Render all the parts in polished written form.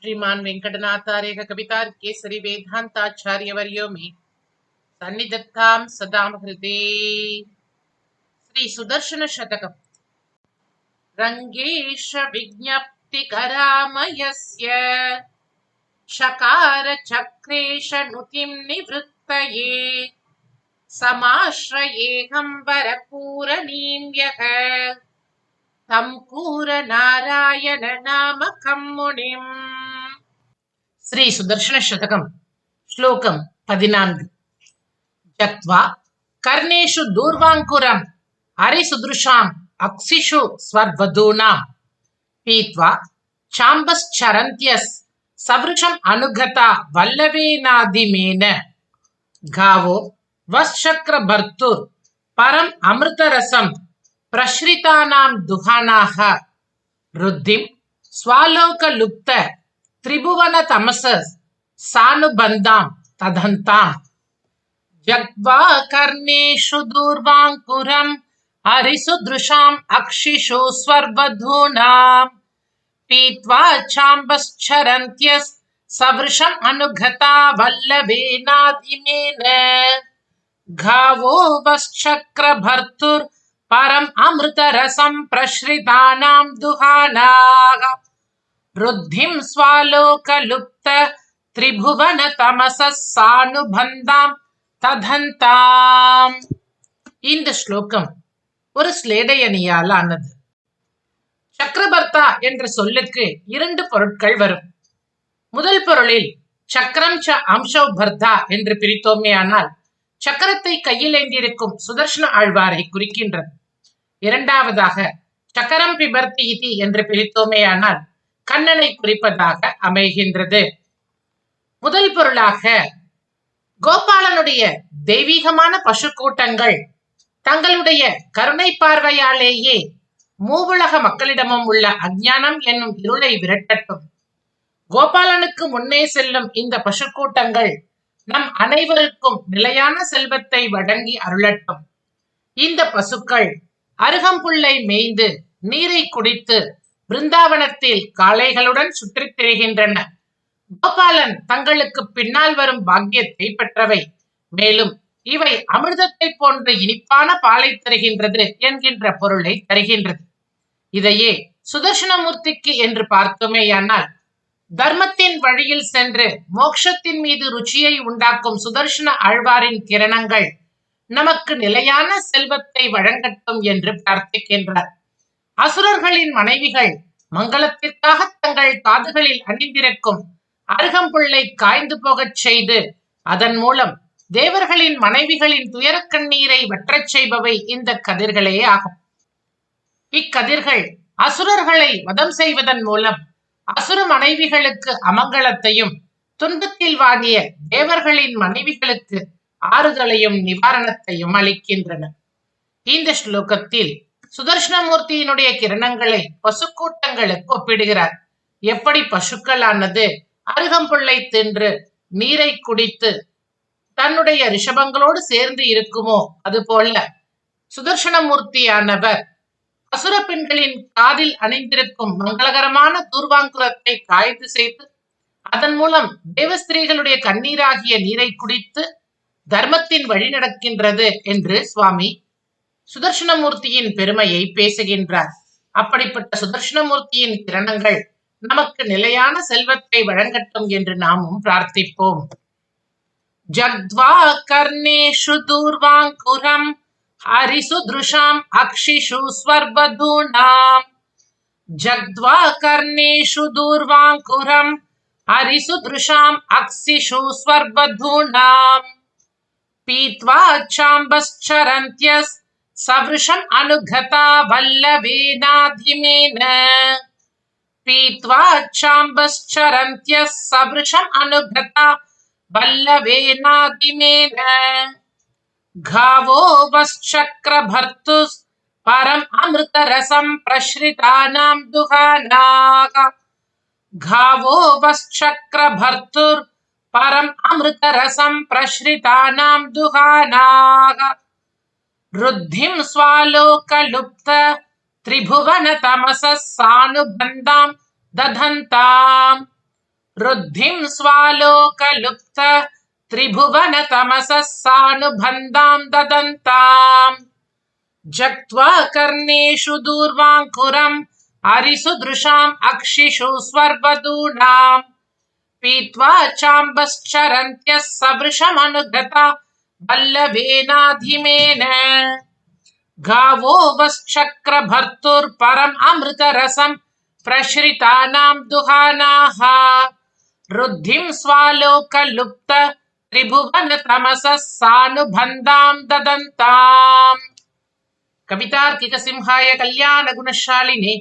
श्रीमान वेंकटनाथार्य कवितार केसरी वेदांताचार्यवर्यो मे सन्निधत्तां सदा हृदे। श्री सुदर्शन शतकम्। रंगेश विज्ञप्ति करामयस्य शकार चक्रेश नुतिं निवृत्तये समाश्रयेऽहं वरपूरणीं यः तं कूर नारायण नामकं मुनिम्। श्री सुदर्शन शतकम् श्लोकम् 14। जक्त्वा कर्णेषु दूर्वाङ्कुरम् हरिसुदृशाम् अक्षिषु स्वर्वधूनाम् पीत्वा चाम्बश्चरन्त्यस् सवृषम् अनुगता वल्लवेनादिमेन गावो वश्चक्रभर्तुर् परम् अमृतरसम् प्रश्रितानां दुहानाः रुद्धिं स्वालोकलुप्त त्रिभुवन तमस सानुबन्धां तदन्ताम्। जग्त्वा कर्णेषु दूर्वाङ्कुरम् हरिसुदृशाम् अक्षिषु स्वर्वधूनाम् पीत्वा चाम्बश्चरन्त्यस् सवृषम् अनुगता वल्लवेनादिमेन गावो वश्चक्रभर्तुर् परम् अमृतरसम् प्रश्रितानां दुहानाः रुद्धिं स्वालोकलुप्त त्रिभुवन तमसः सानुबन्धां ததந்தாம். இந்த ஸ்லோகம் ஒரு ஸ்லேடையணியால் ஆனது. சக்கரபர்த்தா என்ற சொல்லுக்கு இரண்டு பொருட்கள் வரும். முதல் பொருளில் சக்கரம் ச அம்சௌ பர்தா என்று பிரித்தோமேயானால் சக்கரத்தை கையில் ஏந்தியிருக்கும் சுதர்ஷன ஆழ்வாரை குறிக்கின்றது. இரண்டாவதாக சக்கரம் பிபர்த்தி இதி என்று பிரித்தோமேயானால் கண்ணனை குறிப்பதாக அமைகின்றது. முதல் பொருளாக கோபாலனுடைய தெய்வீகமான பசு கூட்டங்கள் தங்களுடைய கருணை பார்வையாலேயே மூவுலக மக்களிடமும் உள்ள அஞ்ஞானம் என்னும் இருளை விரட்டட்டும். கோபாலனுக்கு முன்னே செல்லும் இந்த பசு கூட்டங்கள் நம் அனைவருக்கும் நிலையான செல்வத்தை வழங்கி அருளட்டும். இந்த பசுக்கள் அருகம்புல்லை மேய்ந்து நீரை குடித்து பிருந்தாவனத்தில் காளைகளுடன் சுற்றித் திரிகின்றன. கோபாலன் தங்களுக்கு பின்னால் வரும் பாக்கியத்தை பெற்றவை. மேலும் இவை அமிர்தத்தை போன்ற இனிப்பான பாலை தருகின்றது என்கின்ற பொருளை தருகின்றது. இதையே சுதர்சனமூர்த்திக்கு என்று பார்த்தோமேயானால் தர்மத்தின் வழியில் சென்று மோட்சத்தின் மீது ருச்சியை உண்டாக்கும் சுதர்சன ஆழ்வாரின் கிரணங்கள் நமக்கு நிலையான செல்வத்தை வழங்கட்டும் என்று பிரார்த்திக்கின்றார். அசுரர்களின் மனைவிகள் மங்களத்திற்காக தங்கள் காதுகளில் அணிந்திருக்கும் அருகம்புல்லை காய்ந்து போகச் செய்து அதன் மூலம் தேவர்களின் மனைவிகளின் துயரக் கண்ணீரை வற்றச் செய்பவை இந்த கதிர்களே ஆகும். இக்கதிர்கள் அசுரர்களை வதம் செய்வதன் மூலம் அசுர மனைவிகளுக்கு அமங்கலத்தையும் துன்பத்தில் வாடிய தேவர்களின் மனைவிகளுக்கு ஆறுதலையும் நிவாரணத்தையும் அளிக்கின்றன. இந்த ஸ்லோகத்தில் சுதர்சனமூர்த்தியினுடைய கிரணங்களை பசுக்கூட்டங்களுக்கு ஒப்பிடுகிறார். எப்படி பசுக்களானது அருகம்புல்லை தின்று நீரை குடித்து தன்னுடைய ரிஷபங்களோடு சேர்ந்து இருக்குமோ அதுபோல சுதர்சனமூர்த்தியானவர் அசுர பெண்களின் காதில் அணிந்திருக்கும் மங்களகரமான தூர்வாங்குரத்தை காய்ந்து செய்து அதன் மூலம் தேவஸ்திரீகளுடைய கண்ணீராகிய நீரை குடித்து தர்மத்தின் வழி நடக்கின்றது என்று சுவாமி சுதர்சனமூர்த்தியின் பெருமையை பேசுகின்றார். அப்படிப்பட்ட சுதர்சனமூர்த்தியின் கிரணங்கள் நமக்கு நிலையான செல்வத்தை வழங்கட்டும் என்று நாமும் பிரார்த்திப்போம். ஜக்த்வா கர்ணேஷு தூர்வாங்குரம் ஹரிசுத்ருஷாம் அக்ஷிஷு ஸ்வர்வதூனாம் ஜக்த்வா கர்ணேஷு தூர்வாங்குரம் ஹரிசுத்ருஷாம் அக்ஷிஷு ஸ்வர்வதூனாம் பீத்வா சாம்பஸ்சரந்த்யஸ் சவ்ருஷம் அனுகதா வல்லவேனாதிமேன पीत्वा चाम्बश्चरन्त्यः सवृषम् अनुगता वल्लवेनादिमेन गावो वश्चक्रभर्तुः परम् अमृतरसम् प्रश्रितानां दुहानाः गावो वश्चक्रभर्तुर् परम् अमृतरसम् प्रश्रितानां दुहानाः रुद्धिं स्वालोकलुप्त त्रिभुवन तमसः सानुबन्धां दधन्ताम् रुद्धिं स्वालोकलुप्त त्रिभुवन तमसः सानुबन्धां ददन्ताम् जक्त्वा कर्णेषु दूर्वाङ्कुरम् अरिसुदृशाम् अक्षिषु स्वर्वदूनाम् पीत्वा चाम्बश्चरन्त्यः सवृषमनुगता वल्लभेनाधिमेन गावो वश्चक्रभर्तुर्परम् अमृतरसम् प्रश्रितानाम् दुहानाः रुद्धिं स्वालोकलुप्त त्रिभुवन तमसः सानुबन्धां ददन्ताम्। कवितार्किक सिंहाय कल्याण गुणशालिने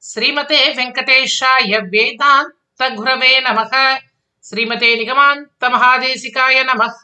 श्रीमते वेंकटेशाय वेदांत गुरवे नमः। श्रीमते निगमान्त महादेशिकाय नमः।